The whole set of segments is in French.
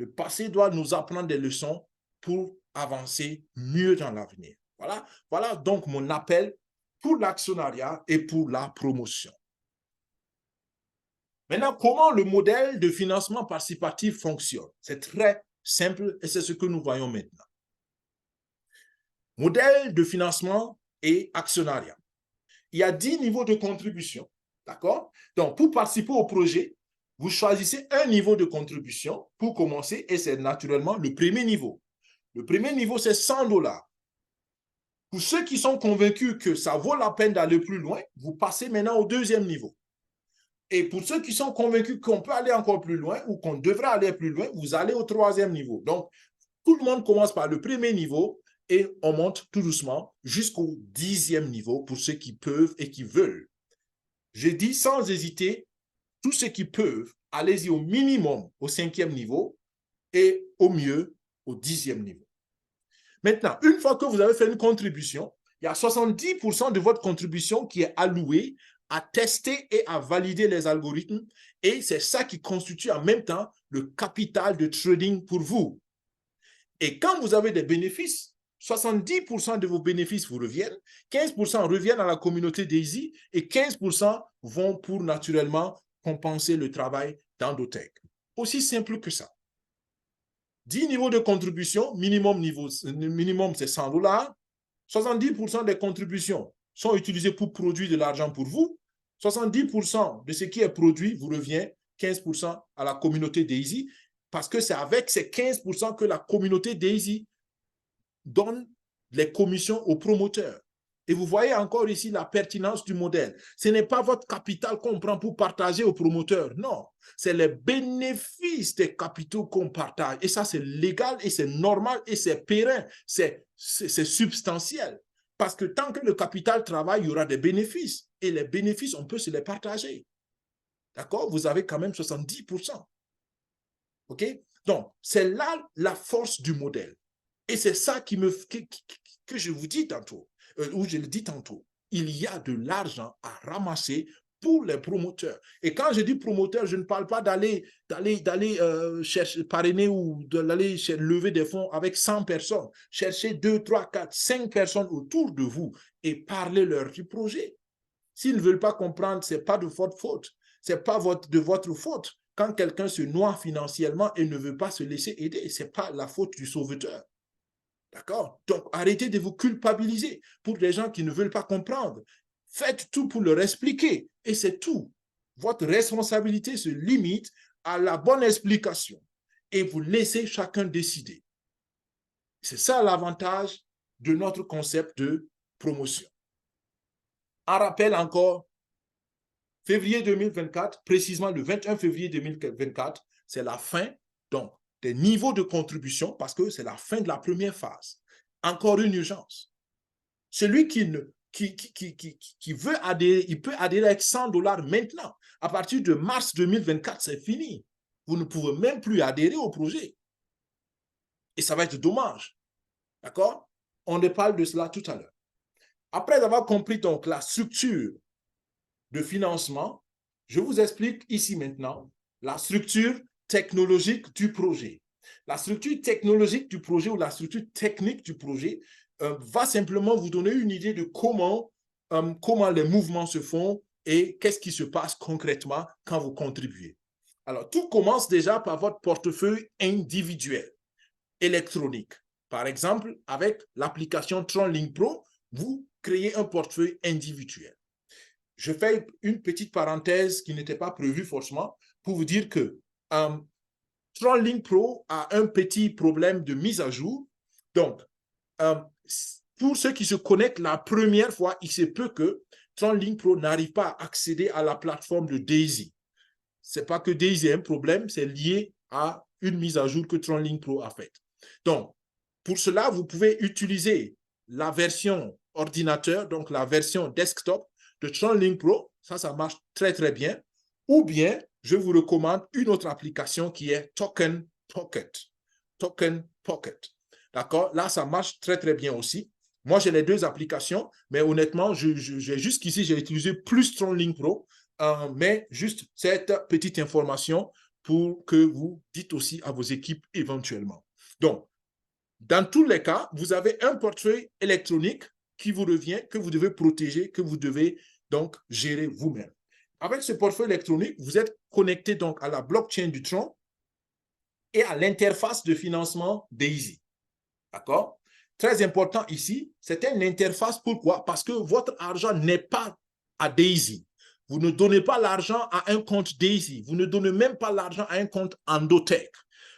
Le passé doit nous apprendre des leçons pour avancer mieux dans l'avenir. Voilà donc mon appel pour l'actionnariat et pour la promotion. Maintenant, comment le modèle de financement participatif fonctionne? C'est très simple et c'est ce que nous voyons maintenant. Modèle de financement et actionnariat. Il y a 10 niveaux de contribution. D'accord? Donc, pour participer au projet, vous choisissez un niveau de contribution pour commencer et c'est naturellement le premier niveau. Le premier niveau, c'est 100 $. Pour ceux qui sont convaincus que ça vaut la peine d'aller plus loin, vous passez maintenant au deuxième niveau. Et pour ceux qui sont convaincus qu'on peut aller encore plus loin ou qu'on devrait aller plus loin, vous allez au troisième niveau. Donc, tout le monde commence par le premier niveau et on monte tout doucement jusqu'au 10e niveau pour ceux qui peuvent et qui veulent. Je dis sans hésiter, tous ceux qui peuvent, allez-y au minimum au 5e niveau et au mieux au 10e niveau. Maintenant, une fois que vous avez fait une contribution, il y a 70% de votre contribution qui est allouée à tester et à valider les algorithmes et c'est ça qui constitue en même temps le capital de trading pour vous. Et quand vous avez des bénéfices, 70% de vos bénéfices vous reviennent, 15% reviennent à la communauté Daisy et 15% vont pour naturellement compenser le travail d'Endotech. Aussi simple que ça. 10 niveaux de contribution, minimum c'est 100 $. 70% des contributions sont utilisées pour produire de l'argent pour vous. 70% de ce qui est produit vous revient, 15% à la communauté Daisy, parce que c'est avec ces 15% que la communauté Daisy donne les commissions aux promoteurs. Et vous voyez encore ici la pertinence du modèle. Ce n'est pas votre capital qu'on prend pour partager aux promoteurs. Non, c'est les bénéfices des capitaux qu'on partage. Et ça, c'est légal et c'est normal et c'est pérenne. C'est substantiel. Parce que tant que le capital travaille, il y aura des bénéfices. Et les bénéfices, on peut se les partager. D'accord? Vous avez quand même 70%. OK? Donc, c'est là la force du modèle. Et c'est ça que je vous dis tantôt, ou je le dis tantôt. Il y a de l'argent à ramasser pour les promoteurs. Et quand je dis promoteur, je ne parle pas d'aller chercher, parrainer ou d'aller lever des fonds avec 100 personnes. Cherchez 2, 3, 4, 5 personnes autour de vous et parlez-leur du projet. S'ils ne veulent pas comprendre, ce n'est pas de votre faute. Ce n'est pas de votre faute. Quand quelqu'un se noie financièrement et ne veut pas se laisser aider, ce n'est pas la faute du sauveteur. D'accord? Donc, arrêtez de vous culpabiliser pour les gens qui ne veulent pas comprendre. Faites tout pour leur expliquer et c'est tout. Votre responsabilité se limite à la bonne explication et vous laissez chacun décider. C'est ça l'avantage de notre concept de promotion. En rappel encore, février 2024, précisément le 21 février 2024, c'est la fin donc des niveaux de contribution parce que c'est la fin de la première phase. Encore une urgence. Celui qui veut adhérer, il peut adhérer avec 100 $ maintenant. À partir de mars 2024, c'est fini. Vous ne pouvez même plus adhérer au projet. Et ça va être dommage. D'accord? On parle de cela tout à l'heure. Après avoir compris donc la structure de financement, je vous explique ici maintenant la structure technologique du projet. La structure technologique du projet ou la structure technique du projet va simplement vous donner une idée de comment les mouvements se font et qu'est-ce qui se passe concrètement quand vous contribuez. Alors, tout commence déjà par votre portefeuille individuel, électronique. Par exemple, avec l'application TronLink Pro, vous créez un portefeuille individuel. Je fais une petite parenthèse qui n'était pas prévue forcément pour vous dire que TronLink Pro a un petit problème de mise à jour. Donc, pour ceux qui se connectent la première fois, il se peut que TronLink Pro n'arrive pas à accéder à la plateforme de Daisy. Ce n'est pas que Daisy a un problème, c'est lié à une mise à jour que TronLink Pro a faite. Donc, pour cela, vous pouvez utiliser la version ordinateur, donc la version desktop de TronLink Pro. Ça marche très, très bien. Ou bien, je vous recommande une autre application qui est Token Pocket. Token Pocket. D'accord? Là, ça marche très, très bien aussi. Moi, j'ai les deux applications, mais honnêtement, jusqu'ici, j'ai utilisé plus TronLink Pro, mais juste cette petite information pour que vous dites aussi à vos équipes éventuellement. Donc, dans tous les cas, vous avez un portefeuille électronique qui vous revient, que vous devez protéger, que vous devez donc gérer vous-même. Avec ce portefeuille électronique, vous êtes connecté donc à la blockchain du Tron et à l'interface de financement Daisy. D'accord? Très important ici, c'est une interface. Pourquoi? Parce que votre argent n'est pas à Daisy. Vous ne donnez pas l'argent à un compte Daisy. Vous ne donnez même pas l'argent à un compte Endotech.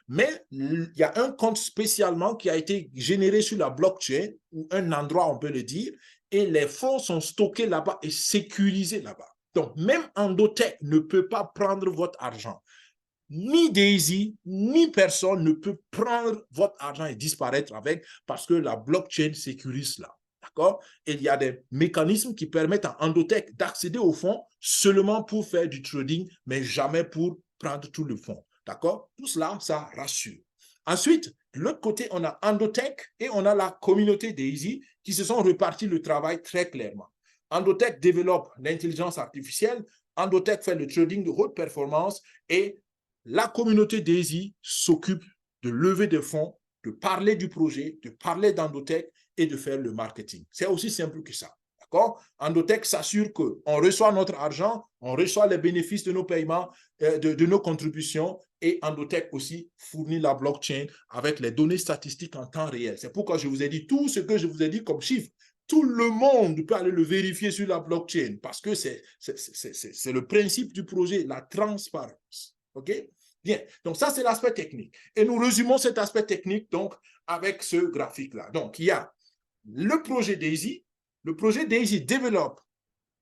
Mais il y a un compte spécialement qui a été généré sur la blockchain, ou un endroit, on peut le dire, et les fonds sont stockés là-bas et sécurisés là-bas. Donc, même Endotech ne peut pas prendre votre argent. Ni Daisy, ni personne ne peut prendre votre argent et disparaître avec, parce que la blockchain sécurise cela. D'accord? Et il y a des mécanismes qui permettent à Endotech d'accéder au fonds seulement pour faire du trading, mais jamais pour prendre tout le fonds. D'accord? Tout cela, ça rassure. Ensuite, de l'autre côté, on a Endotech et on a la communauté Daisy qui se sont répartis le travail très clairement. Endotech développe l'intelligence artificielle, Endotech fait le trading de haute performance et la communauté Daisy s'occupe de lever des fonds, de parler du projet, de parler d'Endotech et de faire le marketing. C'est aussi simple que ça. Endotech s'assure qu'on reçoit notre argent, on reçoit les bénéfices de nos paiements, de nos contributions, et Endotech aussi fournit la blockchain avec les données statistiques en temps réel. C'est pourquoi je vous ai dit tout ce que je vous ai dit comme chiffre. Tout le monde peut aller le vérifier sur la blockchain parce que c'est le principe du projet, la transparence. OK? Bien. Donc, ça, c'est l'aspect technique. Et nous résumons cet aspect technique, donc, avec ce graphique-là. Donc, il y a le projet Daisy. Le projet Daisy développe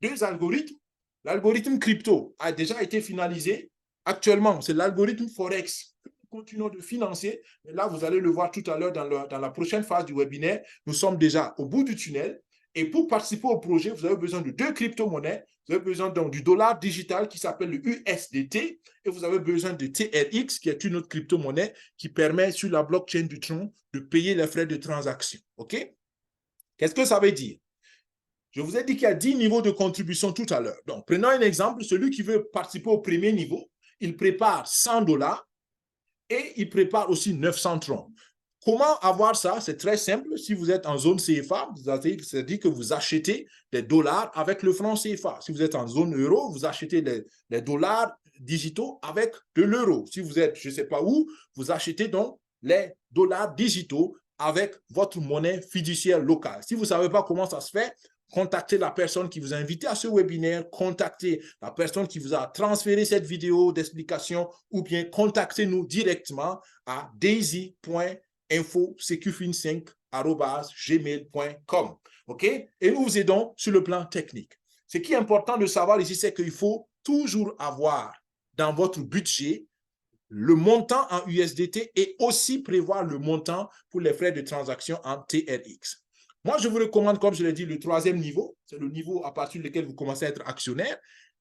deux algorithmes. L'algorithme crypto a déjà été finalisé. Actuellement, c'est l'algorithme Forex que nous continuons de financer. Et là, vous allez le voir tout à l'heure dans la prochaine phase du webinaire. Nous sommes déjà au bout du tunnel. Et pour participer au projet, vous avez besoin de deux crypto-monnaies. Vous avez besoin donc du dollar digital qui s'appelle le USDT et vous avez besoin de TRX qui est une autre crypto-monnaie qui permet sur la blockchain du Tron de payer les frais de transaction. OK? Qu'est-ce que ça veut dire? Je vous ai dit qu'il y a 10 niveaux de contribution tout à l'heure. Donc, prenons un exemple. Celui qui veut participer au premier niveau, il prépare 100 $ et il prépare aussi 900 troncs. Comment avoir ça? C'est très simple. Si vous êtes en zone CFA, c'est-à-dire que vous achetez des dollars avec le franc CFA. Si vous êtes en zone euro, vous achetez les dollars digitaux avec de l'euro. Si vous êtes, je ne sais pas où, vous achetez donc les dollars digitaux avec votre monnaie fiduciaire locale. Si vous ne savez pas comment ça se fait, contactez la personne qui vous a invité à ce webinaire, contactez la personne qui vous a transféré cette vidéo d'explication ou bien contactez-nous directement à daisy.info-secufin5@gmail.com. OK? Et nous vous aidons sur le plan technique. Ce qui est important de savoir ici, c'est qu'il faut toujours avoir dans votre budget le montant en USDT et aussi prévoir le montant pour les frais de transaction en TRX. Moi, je vous recommande, comme je l'ai dit, le troisième niveau. C'est le niveau à partir duquel vous commencez à être actionnaire.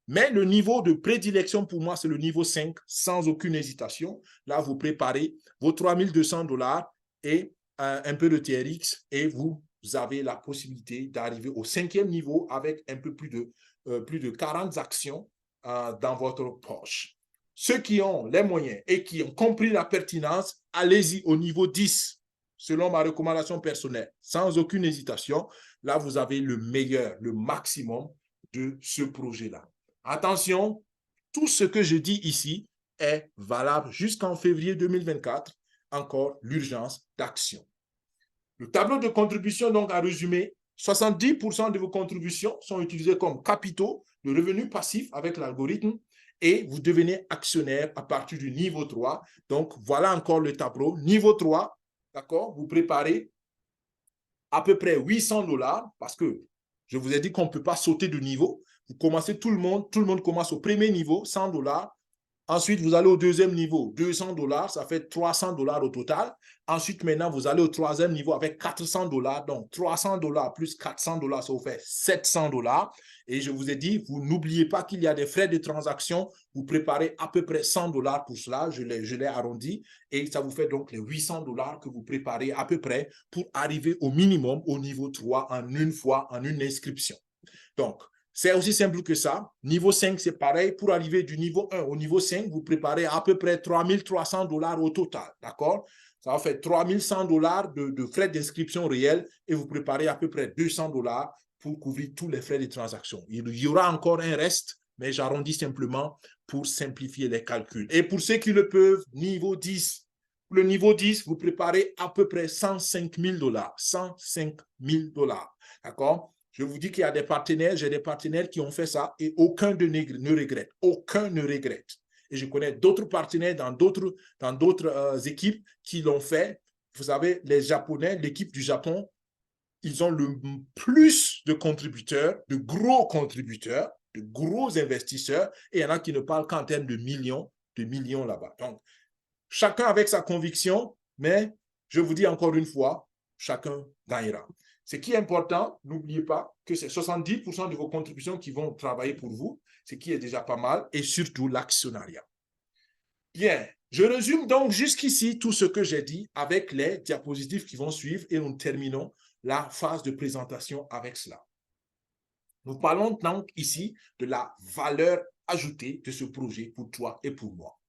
Mais le niveau de prédilection pour moi, c'est le niveau 5, sans aucune hésitation. Là, vous préparez vos 3200 $ et un peu de TRX et vous avez la possibilité d'arriver au cinquième niveau avec un peu plus de 40 actions dans votre poche. Ceux qui ont les moyens et qui ont compris la pertinence, allez-y au niveau 10, selon ma recommandation personnelle, sans aucune hésitation. Là, vous avez le meilleur, le maximum de ce projet-là. Attention, tout ce que je dis ici est valable jusqu'en février 2024. Encore l'urgence d'action. Le tableau de contribution, donc, à résumer, 70% de vos contributions sont utilisées comme capitaux de revenus passifs avec l'algorithme et vous devenez actionnaire à partir du niveau 3. Donc, voilà encore le tableau. Niveau 3, d'accord, vous préparez à peu près 800 $ parce que je vous ai dit qu'on ne peut pas sauter de niveau. Vous commencez tout le monde commence au premier niveau, 100 $. Ensuite, vous allez au deuxième niveau, 200 $, ça fait 300 $ au total. Ensuite, maintenant, vous allez au troisième niveau avec 400 $. Donc, 300 $ plus 400 $, ça vous fait 700 $. Et je vous ai dit, vous n'oubliez pas qu'il y a des frais de transaction. Vous préparez à peu près 100 $ pour cela. Je l'ai arrondi. Et ça vous fait donc les 800 $ que vous préparez à peu près pour arriver au minimum au niveau 3 en une fois, en une inscription. Donc, C'est aussi simple que ça. Niveau 5, c'est pareil. Pour arriver du niveau 1 au niveau 5, vous préparez à peu près 3 300 $ au total. D'accord? Ça va faire 3 100 $ de frais d'inscription réels et vous préparez à peu près 200 $ pour couvrir tous les frais de transaction. Il y aura encore un reste, mais j'arrondis simplement pour simplifier les calculs. Et pour ceux qui le peuvent, niveau 10. Le niveau 10, vous préparez à peu près 105 000 $. 105 000 $. D'accord? Je vous dis qu'il y a des partenaires, j'ai des partenaires qui ont fait ça et aucun ne regrette. Aucun ne regrette. Et je connais d'autres partenaires dans d'autres équipes qui l'ont fait. Vous savez, les Japonais, l'équipe du Japon, ils ont le plus de contributeurs, de gros contributeurs, de gros investisseurs, et il y en a qui ne parlent qu'en termes de millions là-bas. Donc, chacun avec sa conviction, mais je vous dis encore une fois, chacun gagnera. Ce qui est important, n'oubliez pas que c'est 70% de vos contributions qui vont travailler pour vous, ce qui est déjà pas mal, et surtout l'actionnariat. Bien, je résume donc jusqu'ici tout ce que j'ai dit avec les diapositives qui vont suivre et nous terminons la phase de présentation avec cela. Nous parlons donc ici de la valeur ajoutée de ce projet pour toi et pour moi.